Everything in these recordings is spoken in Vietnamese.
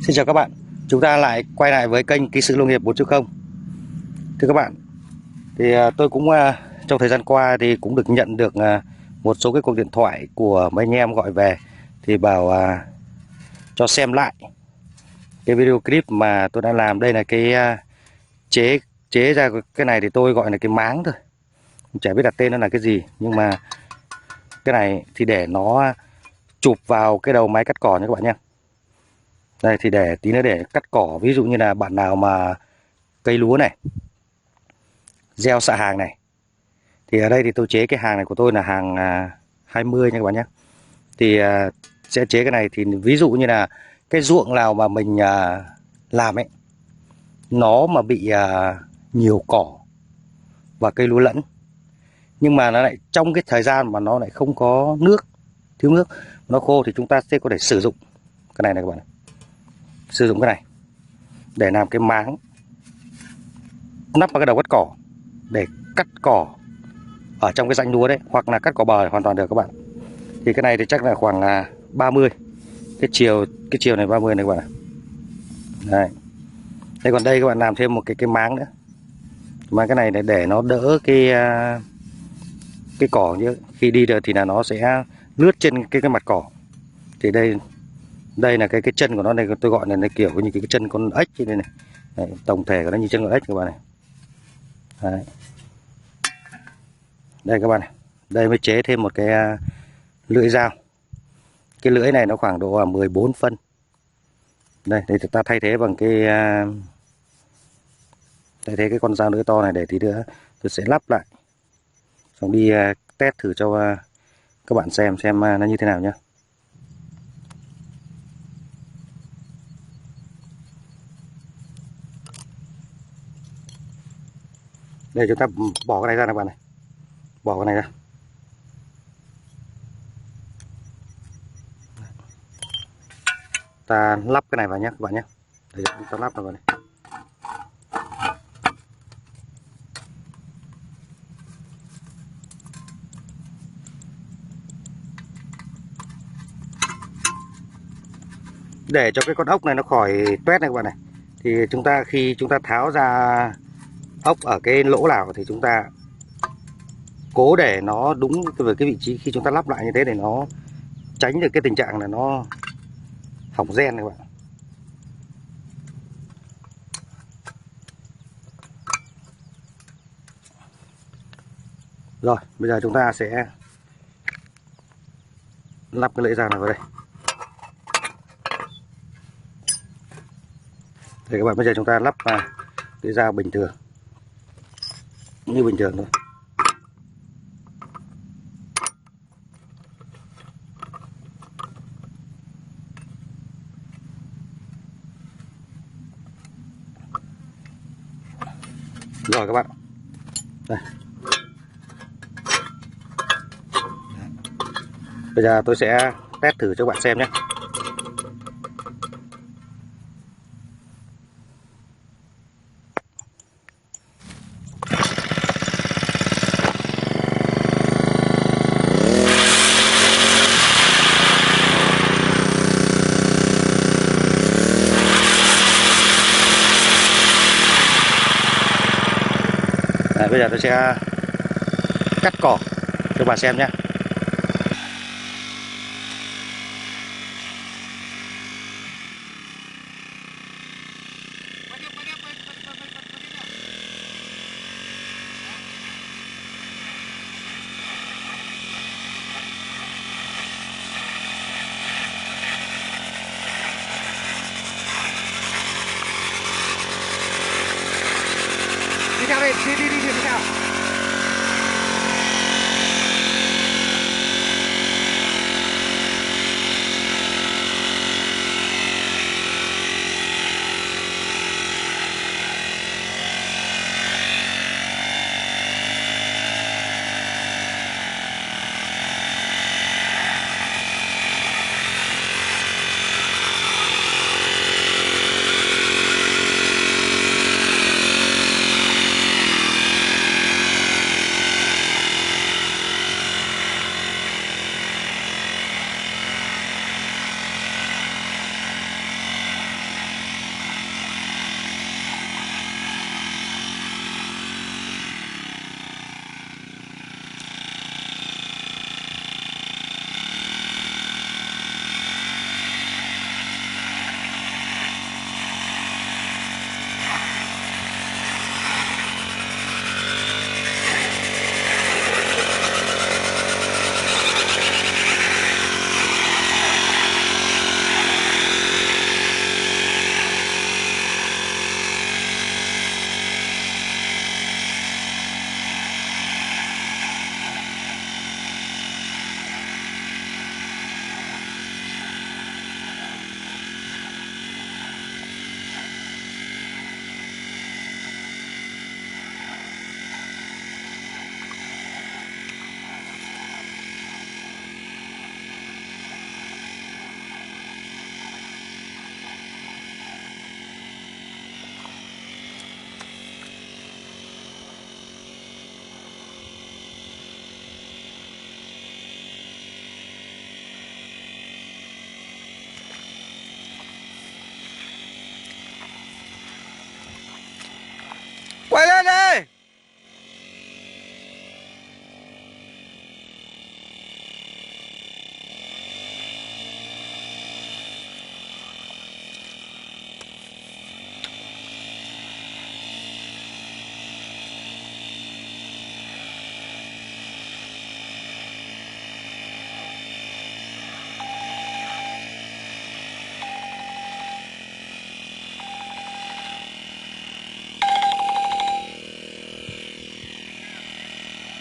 Xin chào các bạn, chúng ta lại quay lại với kênh Kỹ sư Nông nghiệp 4.0. Thưa các bạn, thì tôi cũng trong thời gian qua thì cũng được nhận được một số cái cuộc điện thoại của mấy anh em gọi về thì bảo cho xem lại cái video clip mà tôi đã làm. Đây là cái chế chế ra cái này thì tôi gọi là cái máng thôi, chả biết đặt tên nó là cái gì, nhưng mà cái này thì để nó chụp vào cái đầu máy cắt cỏ nha các bạn nhé. Đây thì để tí nữa để cắt cỏ, ví dụ như là bạn nào mà cây lúa này, gieo xạ hàng này, thì ở đây thì tôi chế cái hàng này của tôi là hàng 20 nha các bạn nhé. Thì sẽ chế cái này thì ví dụ như là cái ruộng nào mà mình làm ấy, nó mà bị nhiều cỏ và cây lúa lẫn, nhưng mà nó lại trong cái thời gian mà nó lại không có nước, thiếu nước, nó khô, thì chúng ta sẽ có thể sử dụng cái này các bạn. Sử dụng cái này để làm cái máng nắp vào cái đầu cắt cỏ để cắt cỏ ở trong cái rãnh lúa đấy, hoặc là cắt cỏ bờ hoàn toàn được các bạn. Thì cái này thì chắc là khoảng 30, cái chiều này 30 này các bạn. Đây. Đây, còn đây các bạn làm thêm một cái máng nữa. Mà cái này để nó đỡ cái cỏ, như khi đi được thì là nó sẽ lướt trên cái mặt cỏ. Thì đây là cái chân của nó này, tôi gọi là kiểu như cái chân con ếch như thế này. Đấy, tổng thể của nó như chân con ếch các bạn này. Đấy. Đây các bạn này, đây mới chế thêm một cái lưỡi dao. Cái lưỡi này nó khoảng độ 14 phân. Đây, thì ta thay thế bằng thay thế cái con dao lưỡi to này, để tí nữa tôi sẽ lắp lại, xong đi test thử cho các bạn xem nó như thế nào nhé. Đây, chúng ta bỏ cái này ra các bạn này, bỏ cái này ra. Ta lắp cái này vào nhé các bạn nhé. Đây, ta lắp vào này. Để cho cái con ốc này nó khỏi toét này các bạn này, thì khi chúng ta tháo ra ốc ở cái lỗ nào thì chúng ta cố để nó đúng về cái vị trí khi chúng ta lắp lại như thế, để nó tránh được cái tình trạng là nó hỏng gen này các bạn. Rồi, bây giờ chúng ta sẽ lắp cái lưỡi dao này vào đây. Đây các bạn, bây giờ chúng ta lắp lưỡi dao bình thường, như bình thường thôi. Rồi các bạn, đây. Bây giờ tôi sẽ test thử cho các bạn xem nhé. Bây giờ tôi sẽ cắt cỏ cho các bạn xem nhé. Đi theo đây, đi theo.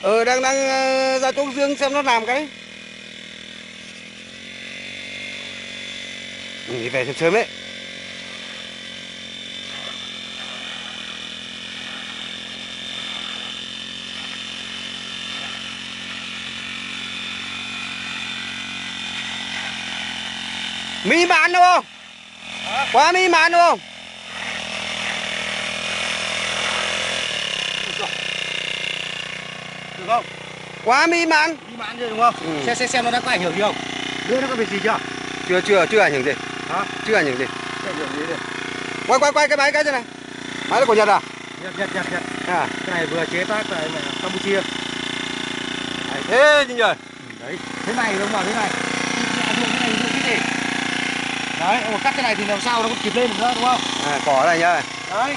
Đang ra chỗ Dương xem nó làm cái. Nghỉ về sớm sớm đấy. Mỹ mãn đúng không? Quá mỹ mãn đúng không? Được không? Quá mỹ mãn. Mỹ mãn rồi đúng không? Xem nó đã có ảnh hưởng gì không? Lưỡi nó có việc gì chưa? Chưa ảnh hưởng gì. Hả? Chưa ảnh hưởng gì. Chưa ảnh hưởng gì đây? Quay cái máy cái thế này. Máy là của Nhật à? Nhật. À, Cái này vừa chế tác tại Campuchia. đấy, thế chứ nhỉ. Đấy, thế này đúng không? Thế này. Cái này cái gì? Đấy, cắt cái này thì làm sao nó cũng kịp lên được nữa đúng không? Cỏ này nhá. Đấy.